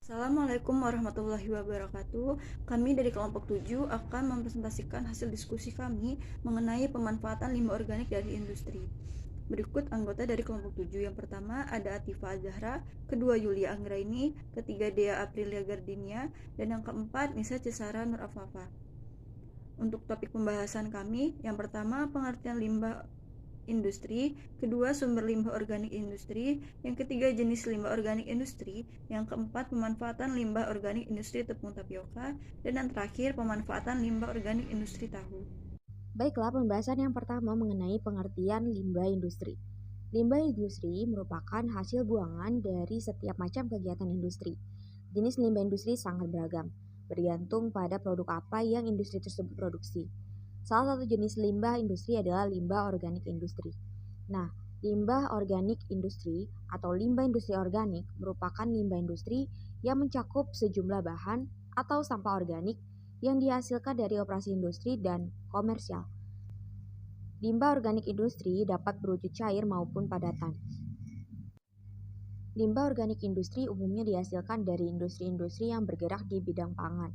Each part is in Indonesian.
Assalamualaikum warahmatullahi wabarakatuh. Kami dari kelompok 7 akan mempresentasikan hasil diskusi kami mengenai pemanfaatan limbah organik dari industri. Berikut anggota dari kelompok 7. Yang pertama ada Atifa Zahra, kedua Yulia Anggraini, ketiga Dea Aprilia Gardinia, dan yang keempat Nisa Cesara Nur Afafa. Untuk topik pembahasan kami, yang pertama pengertian limbah industri, kedua sumber limbah organik industri, yang ketiga jenis limbah organik industri, yang keempat pemanfaatan limbah organik industri tepung tapioka, dan yang terakhir pemanfaatan limbah organik industri tahu. Baiklah, pembahasan yang pertama mengenai pengertian limbah industri. Limbah industri merupakan hasil buangan dari setiap macam kegiatan industri. Jenis limbah industri sangat beragam, bergantung pada produk apa yang industri tersebut produksi. Salah satu jenis limbah industri adalah limbah organik industri. Nah, limbah organik industri atau limbah industri organik merupakan limbah industri yang mencakup sejumlah bahan atau sampah organik yang dihasilkan dari operasi industri dan komersial. Limbah organik industri dapat berwujud cair maupun padatan. Limbah organik industri umumnya dihasilkan dari industri-industri yang bergerak di bidang pangan.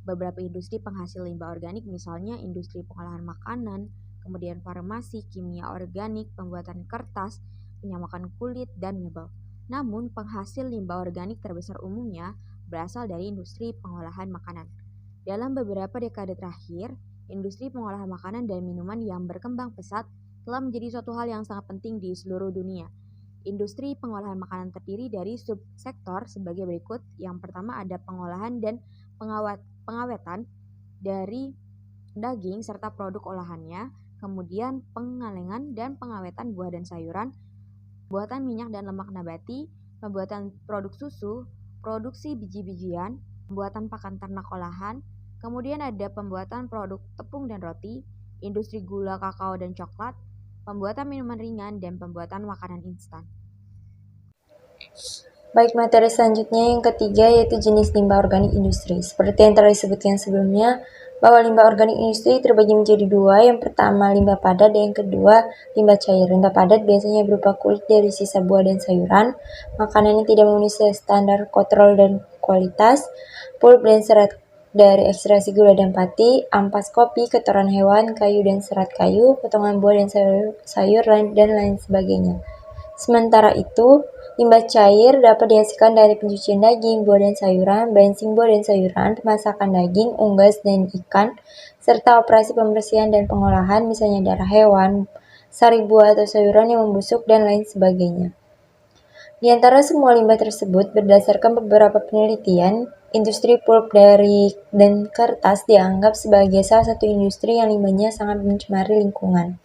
Beberapa industri penghasil limbah organik misalnya industri pengolahan makanan, kemudian farmasi, kimia organik, pembuatan kertas, penyamakan kulit, dan mebel. Namun, penghasil limbah organik terbesar umumnya berasal dari industri pengolahan makanan. Dalam beberapa dekade terakhir, industri pengolahan makanan dan minuman yang berkembang pesat telah menjadi suatu hal yang sangat penting di seluruh dunia. Industri pengolahan makanan terdiri dari subsektor sebagai berikut. Yang pertama ada pengolahan dan pengawetan dari daging serta produk olahannya, kemudian pengalengan dan pengawetan buah dan sayuran, pembuatan minyak dan lemak nabati, pembuatan produk susu, produksi biji-bijian, pembuatan pakan ternak olahan, kemudian ada pembuatan produk tepung dan roti, industri gula, kakao, dan coklat, pembuatan minuman ringan, dan pembuatan makanan instan. Baik, materi selanjutnya yang ketiga yaitu jenis limbah organik industri. Seperti yang telah disebutkan sebelumnya, bahwa limbah organik industri terbagi menjadi dua. Yang pertama limbah padat dan yang kedua limbah cair. Limbah padat biasanya berupa kulit dari sisa buah dan sayuran, makanan yang tidak memenuhi standar kontrol dan kualitas, pulp dan serat dari ekstraksi gula dan pati, ampas kopi, kotoran hewan, kayu dan serat kayu, potongan buah dan sayur dan lain sebagainya. Sementara itu, limbah cair dapat dihasilkan dari pencucian daging, buah dan sayuran, bensin buah dan sayuran, pemasakan daging, unggas dan ikan, serta operasi pembersihan dan pengolahan, misalnya darah hewan, sari buah atau sayuran yang membusuk, dan lain sebagainya. Di antara semua limbah tersebut, berdasarkan beberapa penelitian, industri pulp dan kertas dianggap sebagai salah satu industri yang limbahnya sangat mencemari lingkungan,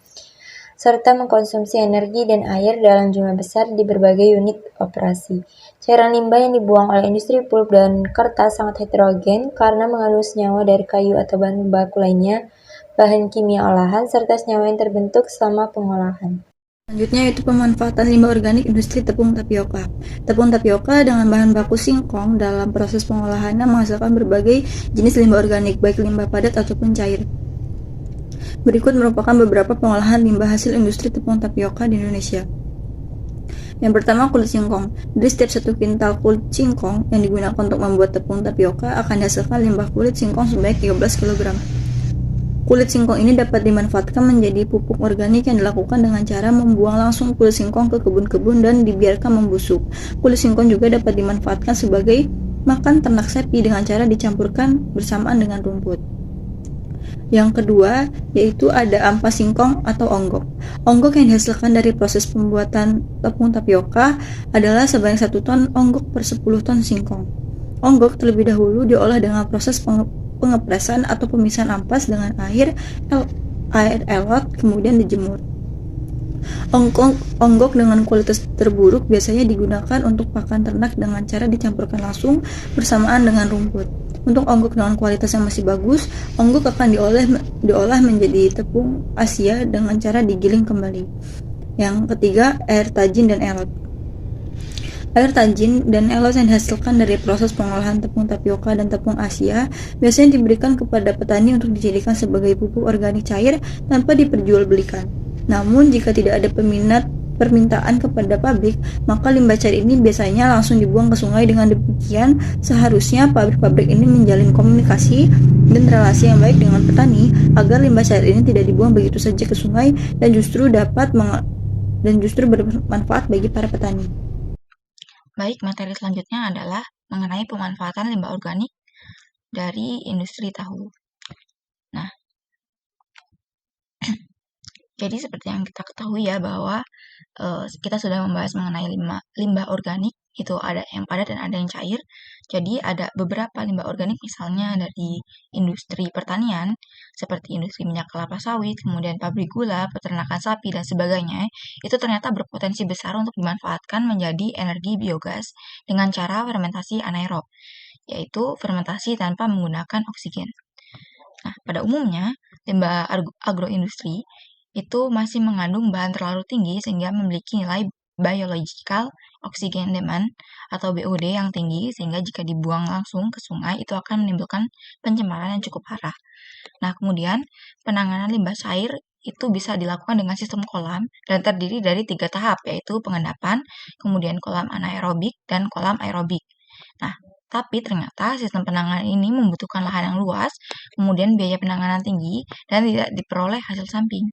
serta mengkonsumsi energi dan air dalam jumlah besar di berbagai unit operasi. Cairan limbah yang dibuang oleh industri pulp dan kertas sangat heterogen karena mengandung senyawa dari kayu atau bahan baku lainnya, bahan kimia olahan, serta senyawa yang terbentuk selama pengolahan. Selanjutnya yaitu pemanfaatan limbah organik industri tepung tapioka. Tepung tapioka dengan bahan baku singkong dalam proses pengolahannya menghasilkan berbagai jenis limbah organik, baik limbah padat ataupun cair. Berikut merupakan beberapa pengolahan limbah hasil industri tepung tapioka di Indonesia. Yang pertama, kulit singkong. Dari setiap 1 kintal kulit singkong yang digunakan untuk membuat tepung tapioka akan dihasilkan limbah kulit singkong sebanyak 13 kg. Kulit singkong ini dapat dimanfaatkan menjadi pupuk organik yang dilakukan dengan cara membuang langsung kulit singkong ke kebun-kebun dan dibiarkan membusuk. Kulit singkong juga dapat dimanfaatkan sebagai makan ternak sapi dengan cara dicampurkan bersamaan dengan rumput. Yang kedua, yaitu ada ampas singkong atau onggok. Onggok yang dihasilkan dari proses pembuatan tepung tapioka adalah sebanyak 1 ton onggok per 10 ton singkong. Onggok terlebih dahulu diolah dengan proses pengepresan atau pemisahan ampas dengan air elot, kemudian dijemur. Onggok dengan kualitas terburuk biasanya digunakan untuk pakan ternak dengan cara dicampurkan langsung bersamaan dengan rumput. Untuk onggok dengan kualitas yang masih bagus, onggok akan diolah menjadi tepung Asia dengan cara digiling kembali. Yang ketiga, air tajin dan elot. Air tajin dan elot yang dihasilkan dari proses pengolahan tepung tapioka dan tepung Asia biasanya diberikan kepada petani untuk dijadikan sebagai pupuk organik cair tanpa diperjualbelikan. Namun, jika tidak ada peminat permintaan kepada pabrik, maka limbah cair ini biasanya langsung dibuang ke sungai. Dengan demikian, seharusnya pabrik-pabrik ini menjalin komunikasi dan relasi yang baik dengan petani agar limbah cair ini tidak dibuang begitu saja ke sungai dan justru bermanfaat bagi para petani. Baik, materi selanjutnya adalah mengenai pemanfaatan limbah organik dari industri tahu. Nah, jadi seperti yang kita ketahui ya bahwa kita sudah membahas mengenai limbah organik, itu ada yang padat dan ada yang cair. Jadi ada beberapa limbah organik misalnya dari industri pertanian, seperti industri minyak kelapa sawit, kemudian pabrik gula, peternakan sapi, dan sebagainya, itu ternyata berpotensi besar untuk dimanfaatkan menjadi energi biogas dengan cara fermentasi anaerob, yaitu fermentasi tanpa menggunakan oksigen. Nah, pada umumnya, limbah agroindustri itu masih mengandung bahan terlalu tinggi sehingga memiliki nilai biological oxygen demand atau BOD yang tinggi, sehingga jika dibuang langsung ke sungai itu akan menimbulkan pencemaran yang cukup parah. Nah, kemudian penanganan limbah cair itu bisa dilakukan dengan sistem kolam dan terdiri dari 3 tahap, yaitu pengendapan, kemudian kolam anaerobik, dan kolam aerobik. Nah, tapi ternyata sistem penanganan ini membutuhkan lahan yang luas, kemudian biaya penanganan tinggi, dan tidak diperoleh hasil samping.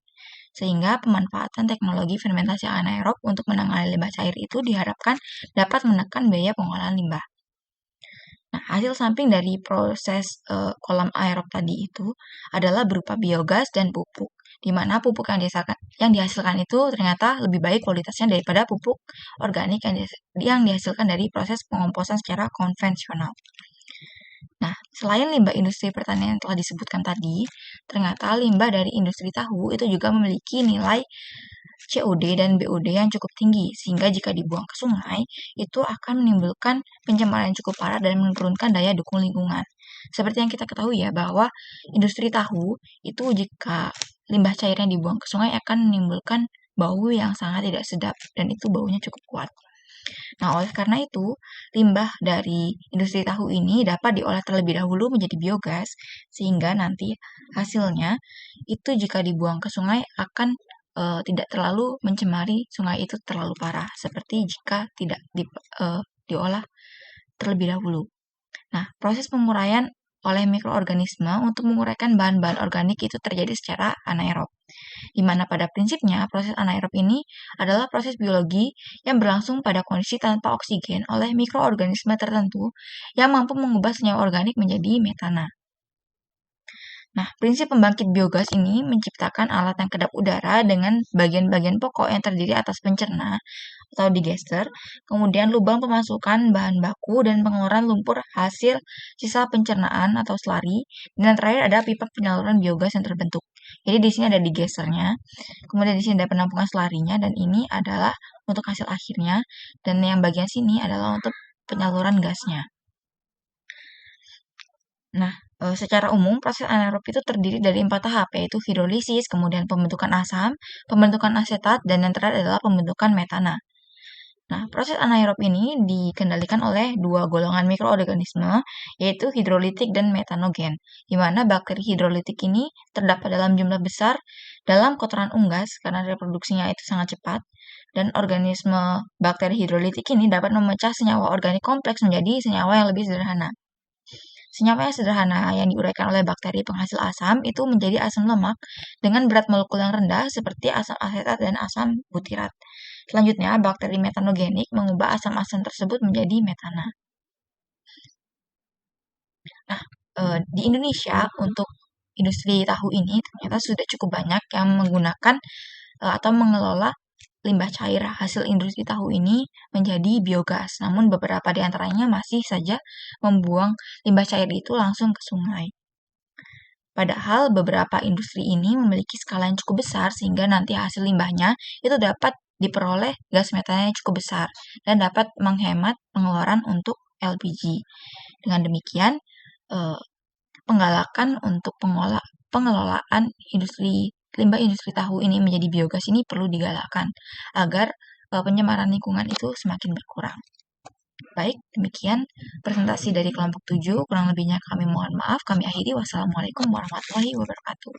Sehingga pemanfaatan teknologi fermentasi anaerob untuk menangani limbah cair itu diharapkan dapat menekan biaya pengolahan limbah. Nah, hasil samping dari proses kolam aerob tadi itu adalah berupa biogas dan pupuk, di mana pupuk yang dihasilkan itu ternyata lebih baik kualitasnya daripada pupuk organik yang dihasilkan dari proses pengomposan secara konvensional. Nah, selain limbah industri pertanian yang telah disebutkan tadi, ternyata limbah dari industri tahu itu juga memiliki nilai COD dan BOD yang cukup tinggi, sehingga jika dibuang ke sungai, itu akan menimbulkan pencemaran yang cukup parah dan menurunkan daya dukung lingkungan. Seperti yang kita ketahui ya, bahwa industri tahu itu jika limbah cairnya dibuang ke sungai akan menimbulkan bau yang sangat tidak sedap, dan itu baunya cukup kuat. Nah, oleh karena itu, limbah dari industri tahu ini dapat diolah terlebih dahulu menjadi biogas, sehingga nanti hasilnya itu jika dibuang ke sungai akan tidak terlalu mencemari sungai itu terlalu parah, seperti jika tidak diolah terlebih dahulu. Nah, proses penguraian oleh mikroorganisme untuk menguraikan bahan-bahan organik itu terjadi secara anaerob, di mana pada prinsipnya proses anaerob ini adalah proses biologi yang berlangsung pada kondisi tanpa oksigen oleh mikroorganisme tertentu yang mampu mengubah senyawa organik menjadi metana. Nah, prinsip pembangkit biogas ini menciptakan alat yang kedap udara dengan bagian-bagian pokok yang terdiri atas pencerna atau digester, kemudian lubang pemasukan bahan baku dan pengeluaran lumpur hasil sisa pencernaan atau slari, dan yang terakhir ada pipa penyaluran biogas yang terbentuk. Jadi di sini ada digesternya, kemudian di sini ada penampungan slarinya, dan ini adalah untuk hasil akhirnya, dan yang bagian sini adalah untuk penyaluran gasnya. Nah, secara umum proses anaerob itu terdiri dari 4 tahap, yaitu hidrolisis, kemudian pembentukan asam, pembentukan asetat, dan yang terakhir adalah pembentukan metana. Nah, proses anaerob ini dikendalikan oleh 2 golongan mikroorganisme, yaitu hidrolitik dan metanogen, di mana bakteri hidrolitik ini terdapat dalam jumlah besar dalam kotoran unggas karena reproduksinya itu sangat cepat, dan organisme bakteri hidrolitik ini dapat memecah senyawa organik kompleks menjadi senyawa yang lebih sederhana. Senyawa yang sederhana yang diuraikan oleh bakteri penghasil asam itu menjadi asam lemak dengan berat molekul yang rendah seperti asam asetat dan asam butirat. Selanjutnya, bakteri metanogenik mengubah asam-asam tersebut menjadi metana. Nah, di Indonesia untuk industri tahu ini ternyata sudah cukup banyak yang menggunakan atau mengelola limbah cair hasil industri tahu ini menjadi biogas. Namun beberapa di antaranya masih saja membuang limbah cair itu langsung ke sungai. Padahal beberapa industri ini memiliki skala yang cukup besar sehingga nanti hasil limbahnya itu dapat diperoleh gas metana yang cukup besar dan dapat menghemat pengeluaran untuk LPG. Dengan demikian, penggalakan untuk pengelolaan limbah industri tahu ini menjadi biogas ini perlu digalakkan agar pencemaran lingkungan itu semakin berkurang. Baik, demikian presentasi dari kelompok 7. Kurang lebihnya kami mohon maaf. Kami akhiri. Wassalamualaikum warahmatullahi wabarakatuh.